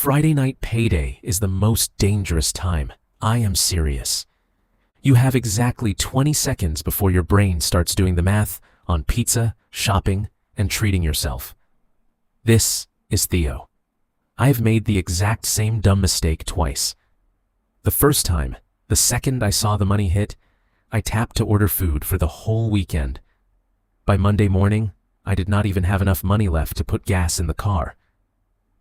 Friday night payday is the most dangerous time. I am serious. You have exactly 20 seconds before your brain starts doing the math on pizza, shopping, and treating yourself. This is Theo. I have made the exact same dumb mistake twice. The first time, the second I saw the money hit, I tapped to order food for the whole weekend. By Monday morning, I did not even have enough money left to put gas in the car.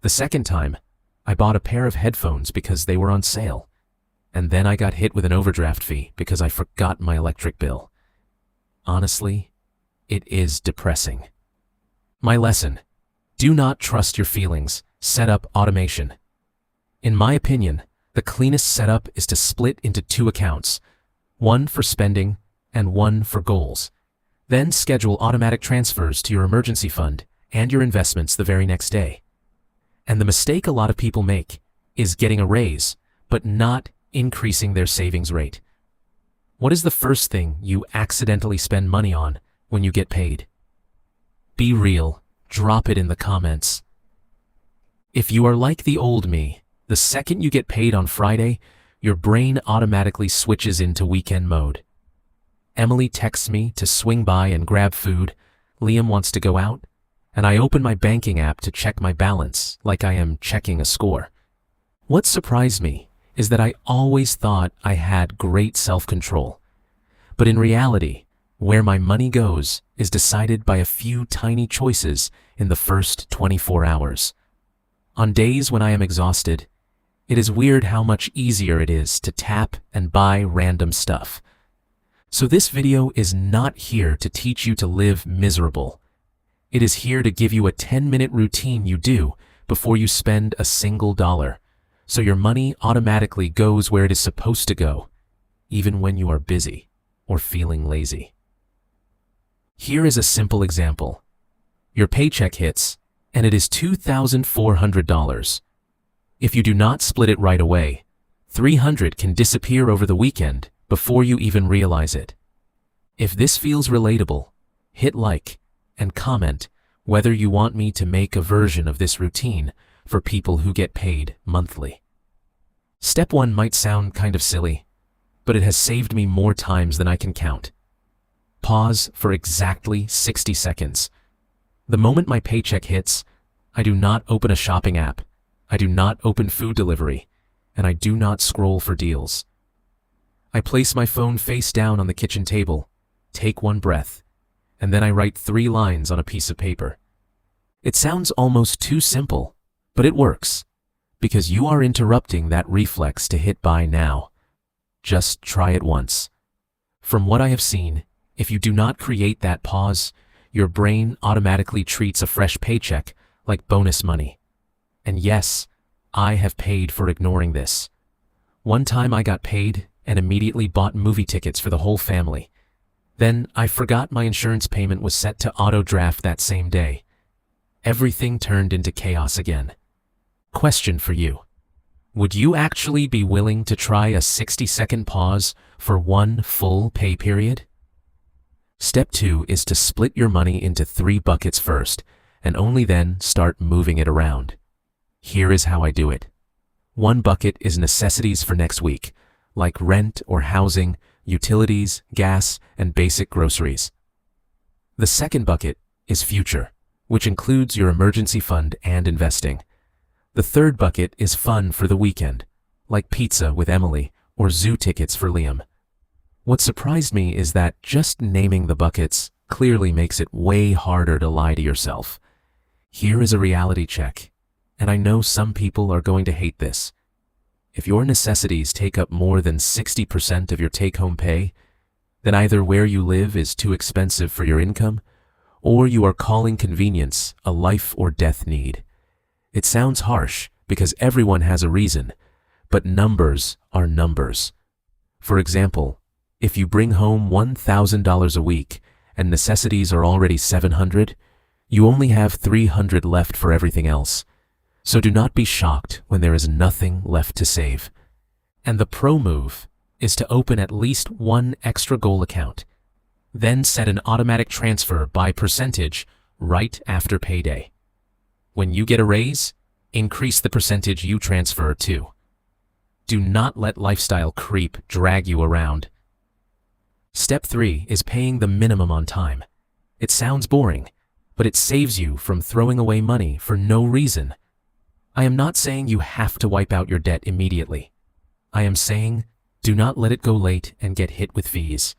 The second time, I bought a pair of headphones because they were on sale. And then I got hit with an overdraft fee because I forgot my electric bill. Honestly, it is depressing. My lesson: do not trust your feelings. Set up automation. In my opinion, the cleanest setup is to split into two accounts, one for spending and one for goals. Then schedule automatic transfers to your emergency fund and your investments the very next day. And the mistake a lot of people make is getting a raise, but not increasing their savings rate. What is the first thing you accidentally spend money on when you get paid? Be real. Drop it in the comments. If you are like the old me, the second you get paid on Friday, your brain automatically switches into weekend mode. Emily texts me to swing by and grab food, Liam wants to go out, and I open my banking app to check my balance like I am checking a score. What surprised me is that I always thought I had great self-control. But in reality, where my money goes is decided by a few tiny choices in the first 24 hours. On days when I am exhausted, it is weird how much easier it is to tap and buy random stuff. So this video is not here to teach you to live miserable. It is here to give you a 10-minute routine you do before you spend a single dollar, so your money automatically goes where it is supposed to go, even when you are busy or feeling lazy. Here is a simple example. Your paycheck hits, and it is $2,400. If you do not split it right away, $300 can disappear over the weekend before you even realize it. If this feels relatable, hit like and comment whether you want me to make a version of this routine for people who get paid monthly. Step 1 might sound kind of silly, but it has saved me more times than I can count. Pause for exactly 60 seconds. The moment my paycheck hits, I do not open a shopping app, I do not open food delivery, and I do not scroll for deals. I place my phone face down on the kitchen table, take one breath, and then I write 3 lines on a piece of paper. It sounds almost too simple, but it works, because you are interrupting that reflex to hit buy now. Just try it once. From what I have seen, if you do not create that pause, your brain automatically treats a fresh paycheck like bonus money. And yes, I have paid for ignoring this. One time I got paid and immediately bought movie tickets for the whole family. Then I forgot my insurance payment was set to auto-draft that same day. Everything turned into chaos again. Question for you. Would you actually be willing to try a 60-second pause for one full pay period? Step 2 is to split your money into 3 buckets first, and only then start moving it around. Here is how I do it. One bucket is necessities for next week, like rent or housing, utilities, gas, and basic groceries. The second bucket is future, which includes your emergency fund and investing. The third bucket is fun for the weekend, like pizza with Emily or zoo tickets for Liam. What surprised me is that just naming the buckets clearly makes it way harder to lie to yourself. Here is a reality check, and I know some people are going to hate this. If your necessities take up more than 60% of your take-home pay, then either where you live is too expensive for your income, or you are calling convenience a life or death need. It sounds harsh because everyone has a reason, but numbers are numbers. For example, if you bring home $1,000 a week and necessities are already $700, you only have $300 left for everything else. So do not be shocked when there is nothing left to save. And the pro move is to open at least one extra goal account. Then set an automatic transfer by percentage right after payday. When you get a raise, increase the percentage you transfer to. Do not let lifestyle creep drag you around. Step 3 is paying the minimum on time. It sounds boring, but it saves you from throwing away money for no reason. I am not saying you have to wipe out your debt immediately. I am saying do not let it go late and get hit with fees.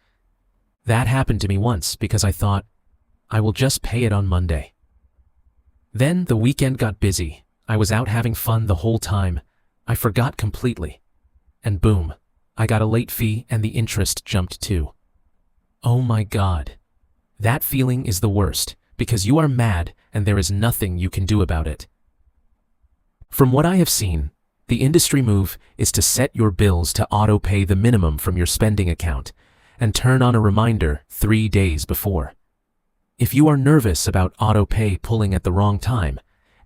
That happened to me once because I thought, I will just pay it on Monday. Then the weekend got busy. I was out having fun the whole time. I forgot completely. And boom, I got a late fee and the interest jumped too. Oh my God. That feeling is the worst because you are mad and there is nothing you can do about it. From what I have seen, the industry move is to set your bills to auto-pay the minimum from your spending account and turn on a reminder 3 days before. If you are nervous about auto-pay pulling at the wrong time,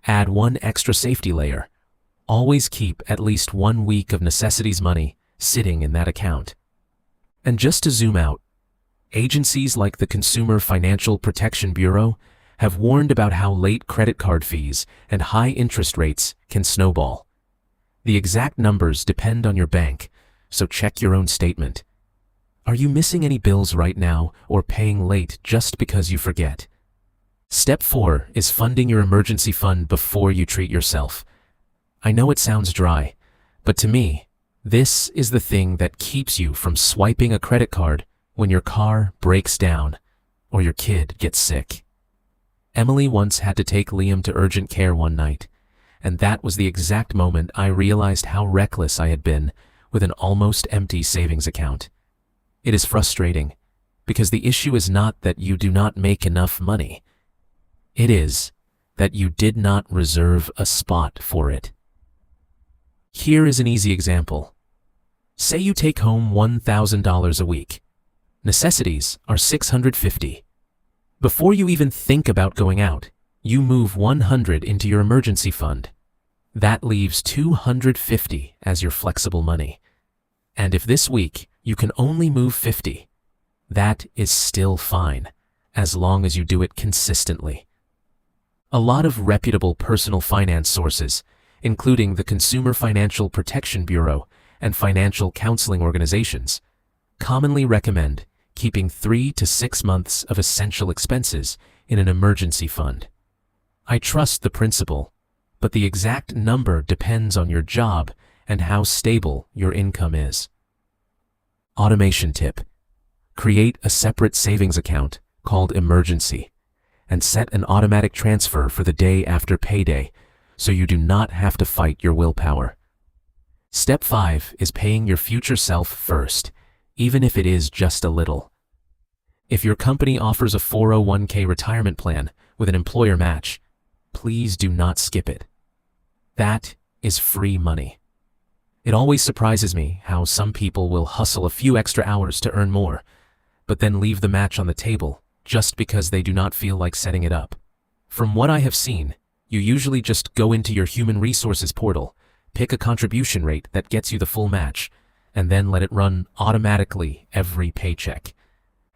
add one extra safety layer. Always keep at least 1 week of necessities money sitting in that account. And just to zoom out, agencies like the Consumer Financial Protection Bureau have warned about how late credit card fees and high interest rates can snowball. The exact numbers depend on your bank, so check your own statement. Are you missing any bills right now or paying late just because you forget? Step 4 is funding your emergency fund before you treat yourself. I know it sounds dry, but to me, this is the thing that keeps you from swiping a credit card when your car breaks down or your kid gets sick. Emily once had to take Liam to urgent care one night, and that was the exact moment I realized how reckless I had been with an almost empty savings account. It is frustrating because the issue is not that you do not make enough money. It is that you did not reserve a spot for it. Here is an easy example. Say you take home $1,000 a week. Necessities are $650. Before you even think about going out, you move $100 into your emergency fund. That leaves $250 as your flexible money. And if this week you can only move $50, that is still fine, as long as you do it consistently. A lot of reputable personal finance sources, including the Consumer Financial Protection Bureau and financial counseling organizations, commonly recommend keeping 3 to 6 months of essential expenses in an emergency fund. I trust the principle, but the exact number depends on your job and how stable your income is. Automation tip: create a separate savings account called emergency and set an automatic transfer for the day after payday so you do not have to fight your willpower. Step 5 is paying your future self first, even if it is just a little. If your company offers a 401k retirement plan with an employer match, please do not skip it. That is free money. It always surprises me how some people will hustle a few extra hours to earn more, but then leave the match on the table just because they do not feel like setting it up. From what I have seen, you usually just go into your human resources portal, pick a contribution rate that gets you the full match, and then let it run automatically every paycheck.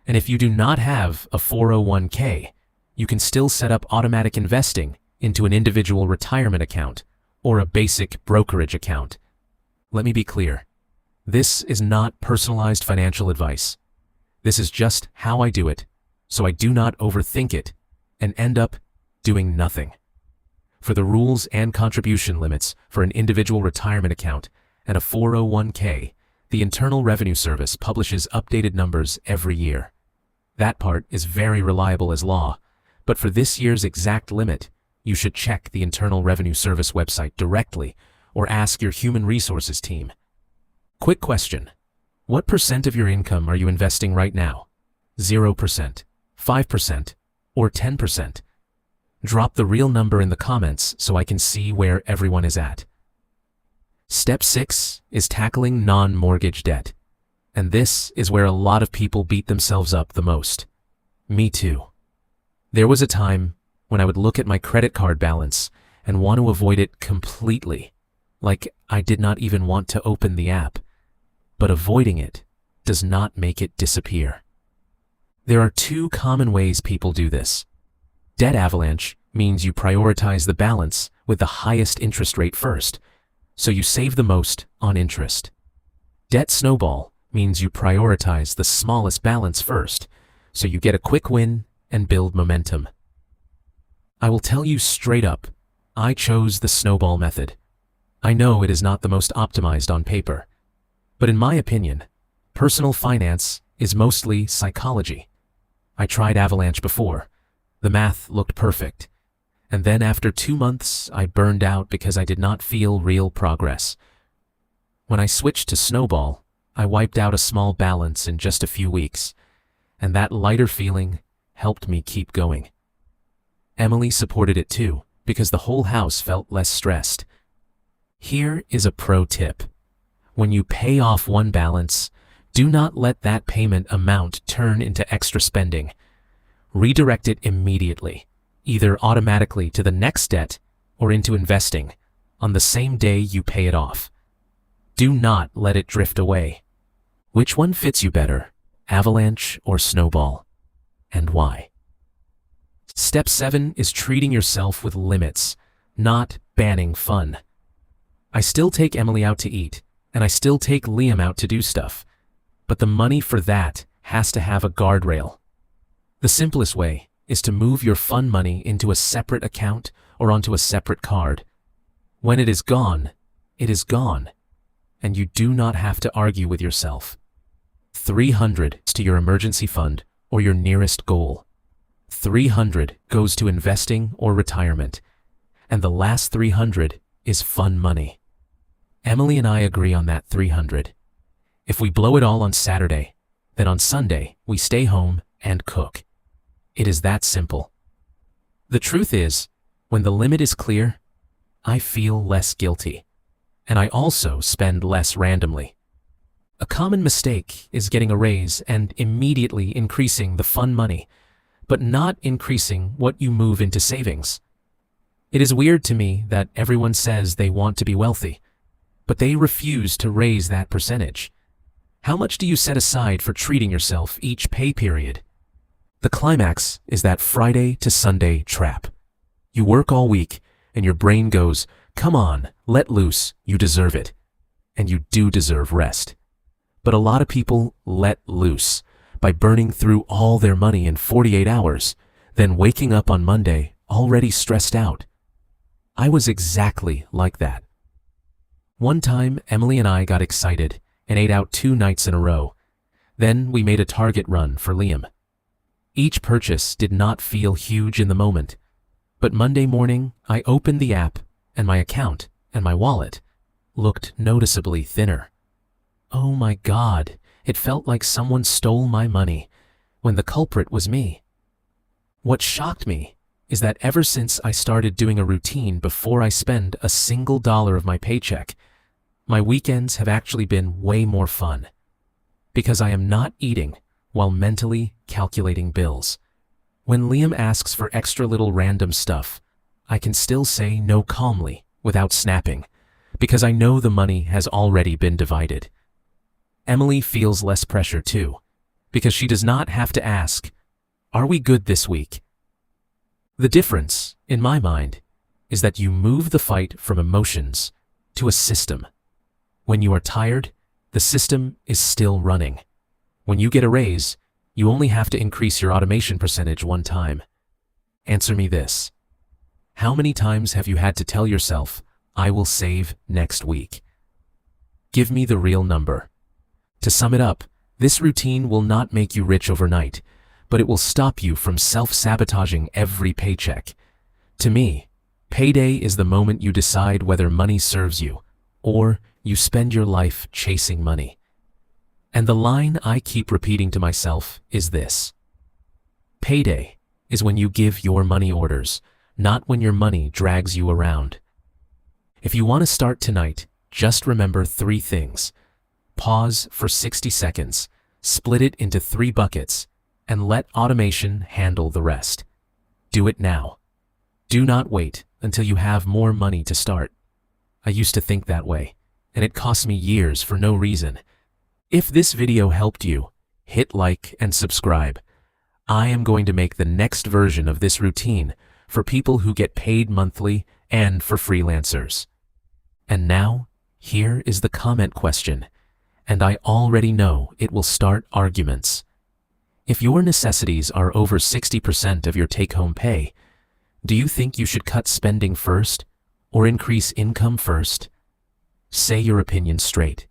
And if you do not have a 401k, you can still set up automatic investing into an individual retirement account or a basic brokerage account. Let me be clear. This is not personalized financial advice. This is just how I do it, so I do not overthink it and end up doing nothing. For the rules and contribution limits for an individual retirement account and a 401k, the Internal Revenue Service publishes updated numbers every year. That part is very reliable as law, but for this year's exact limit, you should check the Internal Revenue Service website directly or ask your human resources team. Quick question: what % of your income are you investing right now? 0%, 5%, or 10%? Drop the real number in the comments so I can see where everyone is at. Step 6 is tackling non-mortgage debt. And this is where a lot of people beat themselves up the most. Me too. There was a time when I would look at my credit card balance and want to avoid it completely, like I did not even want to open the app. But avoiding it does not make it disappear. There are 2 common ways people do this. Debt avalanche means you prioritize the balance with the highest interest rate first, so you save the most on interest. Debt snowball means you prioritize the smallest balance first, so you get a quick win and build momentum. I will tell you straight up, I chose the snowball method. I know it is not the most optimized on paper, but in my opinion, personal finance is mostly psychology. I tried Avalanche before. The math looked perfect. And then after 2 months, I burned out because I did not feel real progress. When I switched to Snowball, I wiped out a small balance in just a few weeks, and that lighter feeling helped me keep going. Emily supported it too, because the whole house felt less stressed. Here is a pro tip. When you pay off one balance, do not let that payment amount turn into extra spending. Redirect it immediately, either automatically to the next debt or into investing, on the same day you pay it off. Do not let it drift away. Which one fits you better, Avalanche or Snowball? And why? Step 7 is treating yourself with limits, not banning fun. I still take Emily out to eat, and I still take Liam out to do stuff, but the money for that has to have a guardrail. The simplest way is to move your fun money into a separate account or onto a separate card. When it is gone, and you do not have to argue with yourself. 300 is to your emergency fund or your nearest goal. 300 goes to investing or retirement, and the last 300 is fun money. Emily and I agree on that 300. If we blow it all on Saturday, then on Sunday we stay home and cook. It is that simple. The truth is, when the limit is clear, I feel less guilty, and I also spend less randomly. A common mistake is getting a raise and immediately increasing the fun money, but not increasing what you move into savings. It is weird to me that everyone says they want to be wealthy, but they refuse to raise that percentage. How much do you set aside for treating yourself each pay period? The climax is that Friday to Sunday trap. You work all week, and your brain goes, "Come on, let loose, you deserve it." And you do deserve rest. But a lot of people let loose by burning through all their money in 48 hours, then waking up on Monday already stressed out. I was exactly like that. One time, Emily and I got excited and ate out 2 nights in a row. Then we made a Target run for Liam. Each purchase did not feel huge in the moment, but Monday morning I opened the app and my account and my wallet looked noticeably thinner. Oh my God, it felt like someone stole my money when the culprit was me. What shocked me is that ever since I started doing a routine before I spend a single dollar of my paycheck, my weekends have actually been way more fun, because I am not eating while mentally calculating bills. When Liam asks for extra little random stuff, I can still say no calmly without snapping, because I know the money has already been divided. Emily feels less pressure too, because she does not have to ask, "Are we good this week?" The difference, in my mind, is that you move the fight from emotions to a system. When you are tired, the system is still running. When you get a raise, you only have to increase your automation percentage one time. Answer me this. How many times have you had to tell yourself, "I will save next week"? Give me the real number. To sum it up, this routine will not make you rich overnight, but it will stop you from self-sabotaging every paycheck. To me, payday is the moment you decide whether money serves you, or you spend your life chasing money. And the line I keep repeating to myself is this: payday is when you give your money orders, not when your money drags you around. If you want to start tonight, just remember 3 things. Pause for 60 seconds, split it into 3 buckets, and let automation handle the rest. Do it now. Do not wait until you have more money to start. I used to think that way, and it cost me years for no reason. If this video helped you, hit like and subscribe. I am going to make the next version of this routine for people who get paid monthly and for freelancers. And now, here is the comment question, and I already know it will start arguments. If your necessities are over 60% of your take-home pay, do you think you should cut spending first or increase income first? Say your opinion straight.